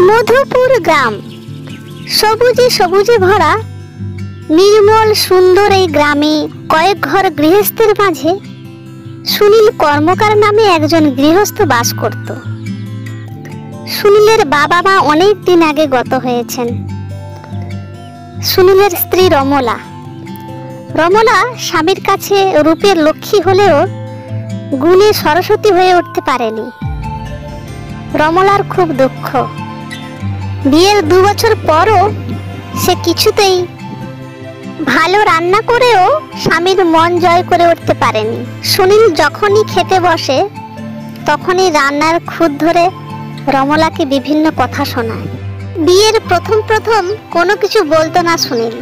মধুপুর গ্রাম সবুজে সবুজে ভরা নির্মল সুন্দর এই গ্রামে কয়েক ঘর গৃহস্থের মাঝে সুনীল কর্মকার নামে একজন গৃহস্থ বাস করত। সুনীলের বাবা মা অনেক দিন আগে গত হয়েছেন। সুনীলের স্ত্রী রমলা স্বামীর কাছে রূপের লক্ষ্মী হলেও গুণে সরস্বতী হয়ে উঠতে পারেনি। রমলার খুব দুঃখ। বিয়ের 2 বছর পরও সে কিছুতেই ভালো রান্না করেও স্বামীর মন জয় করে উঠতে পারেনি। সুনীল যখনই খেতে বসে তখনই রান্নার খুঁত ধরে রমলাকে বিভিন্ন কথা শোনায়। বিয়ের প্রথম কোনো কিছু বলতো না সুনীল,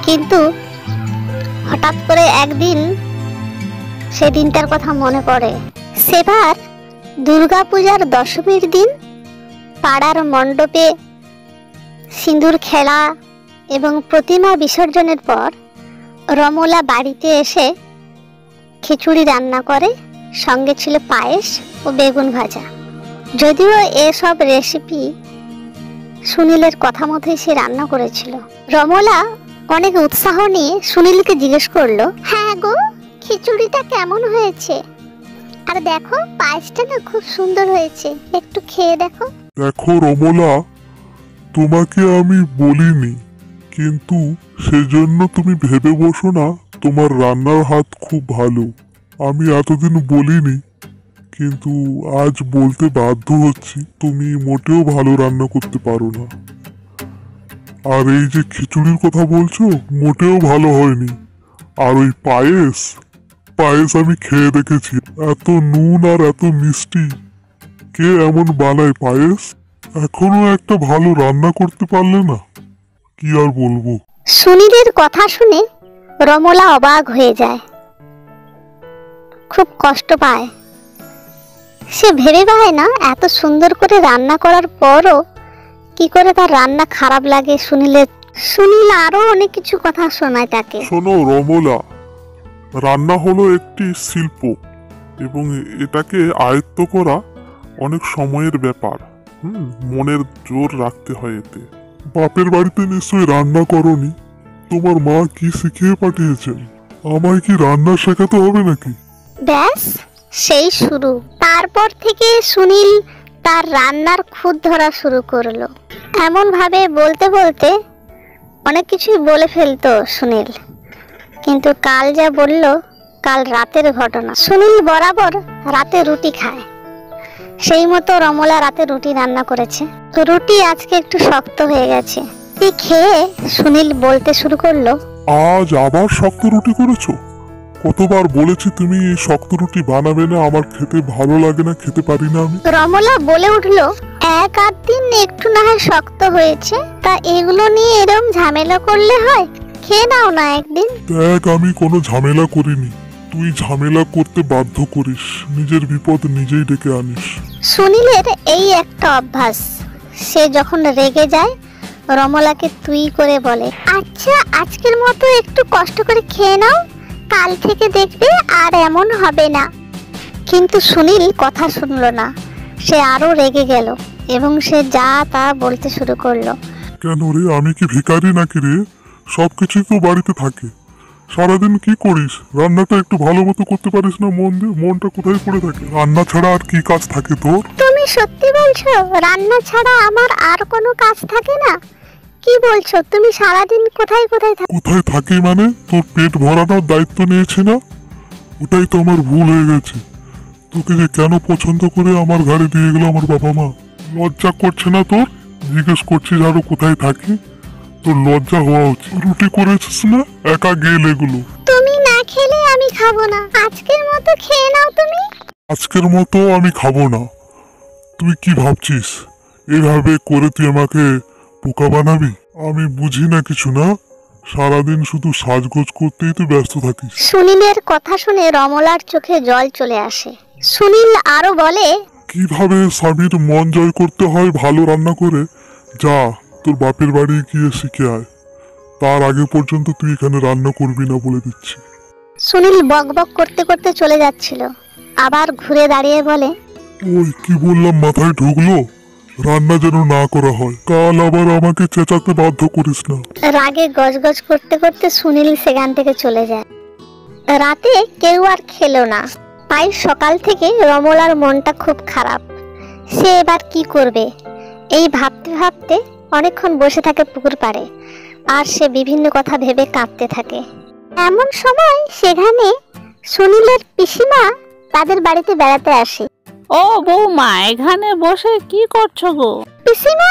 কিন্তু হঠাৎ করে একদিন সে দিনটার কথা মনে পড়ে। সেবার দুর্গাপূজার দশমীর দিন পাড়ার মণ্ডপে সিঁদুর খেলা এবং প্রতিমা বিসর্জনের পর রমলা বাড়িতে এসে খিচুড়ি রান্না করে, সঙ্গে ছিল পায়েস ও বেগুন ভাজা। যদিও এসব রেসিপি সুনীলের কথা মতোই সে রান্না করেছিল। রমলা অনেক উৎসাহ নিয়ে সুনীলকে জিজ্ঞেস করলো, হ্যাঁ গো, খিচুড়িটা কেমন হয়েছে? আর দেখো পায়েসটা না খুব সুন্দর হয়েছে, একটু খেয়ে দেখো। দেখো রমলা, তোমাকে আমি বলিনি, কিন্তু সেজন্য তুমি ভেবে বসো না তোমার রান্নার হাত খুব ভালো। আমি এতদিন বলিনি, কিন্তু আজ বলতে বাধ্য হচ্ছি, তুমি মোটেও ভালো রান্না করতে পারো না। আর এই যে খিচুড়ির কথা বলছো, মোটেও ভালো হয়নি। আর ওই পায়েস আমি খেয়ে দেখেছি, এত নুন আর এত মিষ্টি, কে এমন বানায় পায়েস? এখনো একটা ভালো রান্না করতে পারলে না, কি আর বলবো। সুনীলের কথা শুনে রমলা অবাক হয়ে যায়, খুব কষ্ট পায়। সে ভেবে পায় না এত সুন্দর করে রান্না করার পরও কি করে তার রান্না খারাপ লাগে সুনীলের। সুনীল আরো অনেক কিছু কথা শোনায় তাকে। শোনো রমলা, রান্না হলো একটি শিল্প এবং এটাকে আয়ত্ত করা অনেক সময়ের ব্যাপার। মনের জোর রাখতে হয় এতে। বাপের বাড়িতে নিশ্চয়ই রান্না করনি, তোমার মা কি শিখিয়ে পাঠিয়েছেন? আমায় কি রান্না শেখাতে হবে নাকি? ব্যাস সেই শুরু। তারপর থেকে সুনীল তার রান্নার খুঁত ধরা শুরু করলো। এমন ভাবে বলতে বলতে অনেক কিছুই বলে ফেলতো সুনীল, কিন্তু কাল যা বলল কাল রাতের ঘটনা। সুনীল বরাবর রাতে রুটি খায়, সেই মতো রমলা রাতে রুটি রান্না করেছে। রুটি আজকে একটু শক্ত হয়ে গেছে। খেয়ে সুনীল বলতে শুরু করলো, আজ আবার শক্ত রুটি করেছো? কতবার বলেছি তুমি শক্ত রুটি বানাবে না, আমার খেতে ভালো লাগে না, খেতে পারি না আমি। রমলা বলে উঠলো, 1-8 দিন একটু না হয় শক্ত হয়েছে, তা এগুলো নিয়ে এরকম ঝামেলা করলে হয়? খেয়ে নাও না একদিন। দেখ, আমি কোনো ঝামেলা করিনি, তুই ঝামেলা করতে বাধ্য করিস, নিজের বিপদ নিজেই ডেকে আনিস। সুনীলের এই একটা অভ্যাস, সে যখন রেগে যায় রমলাকে তুই করে বলে, আচ্ছা আজকের মতো একটু কষ্ট করে খেয়ে নাও, কাল থেকে দেখবে আর এমন হবে না। কিন্তু সুনীল কথা শুনলো না, সে আরো রেগে গেল এবং সে যা তা বলতে শুরু করলো। কেন রে, আমি কি ভিখারি নাকি রে? সবকিছুই তো বাড়িতে থাকে, সারাদিন কি করিস? রান্নাটা একটু ভালো মতো করতে পারিস না? মন দিয়ে মনটা কোথায় পড়ে থাকে? রান্না ছাড়া আর কি কাজ থাকে তোর? তুমি সত্যি বলছো রান্না ছাড়া আমার আর কোনো কাজ থাকে না? কি বলছো তুমি? সারাদিন কোথায় কোথায় থাকো? কোথায় থাকি মানে, তোর পেট ভরানোর দায়িত্ব নিয়েছি না? ওটাই তো আমার ভুল হয়ে গেছে। তোকে যে কেন পছন্দ করে আমার ঘরে দিয়ে গেল আমার বাবা মা, লজ্জা করছে না তোর? জিজ্ঞেস করছিস আরো কোথায় থাকি? তোর লজ্জা হওয়া উচিত। রুটি করেছিস না, একা গেল এগুলো। তুমি না খেলে আমি খাবো না, আজকের মতো খেয়ে নাও তুমি। আজকের মতো আমি খাবো না? তুই কি ভাবছিস এভাবে করে তুই আমাকে বোকা বানাবি? আমি বুঝি না কিছু না, সারাদিন শুধু সাজগোজ করতেই তো ব্যস্ত থাকিস। সুনীলের কথা শুনে রমলার চোখে জল চলে আসে। সুনীল আরো বলে, কিভাবে স্বামীর মন জয় করতে হয় ভালো রান্না করে? যা, তোর বাপের বাড়ি গিয়ে শিখে আয়। তার আগে পর্যন্ত তুই এখানে রান্না করবি না বলে দিচ্ছি। সুনীল বকবক করতে করতে চলে যাচ্ছিল, আবার ঘুরে দাঁড়িয়ে বলে, ওই কি বললাম মাথায় ঢুকলো? রান্না যেন না করা হয়। কাল আবার আমাকে চেঁচাতে বাধ্য করিস না। রাগে গজগজ করতে করতে সুনীল সেখান থেকে চলে যায়। রাতে কেউ আর খেলো না, তাই সকাল থেকে রমলার মনটা খুব খারাপ। সে এবার কি করবে এই ভাবতে ভাবতে অনেকক্ষণ বসে থাকে পুকুর পাড়ে, আর সে বিভিন্ন কথা ভেবে কাঁদতে থাকে। এমন সময় সেখানে সুনীলের পিসিমা তাদের বাড়িতে বেড়াতে আসে। ও বৌমা, এখানে বসে কি করছো গো? পিসিমা,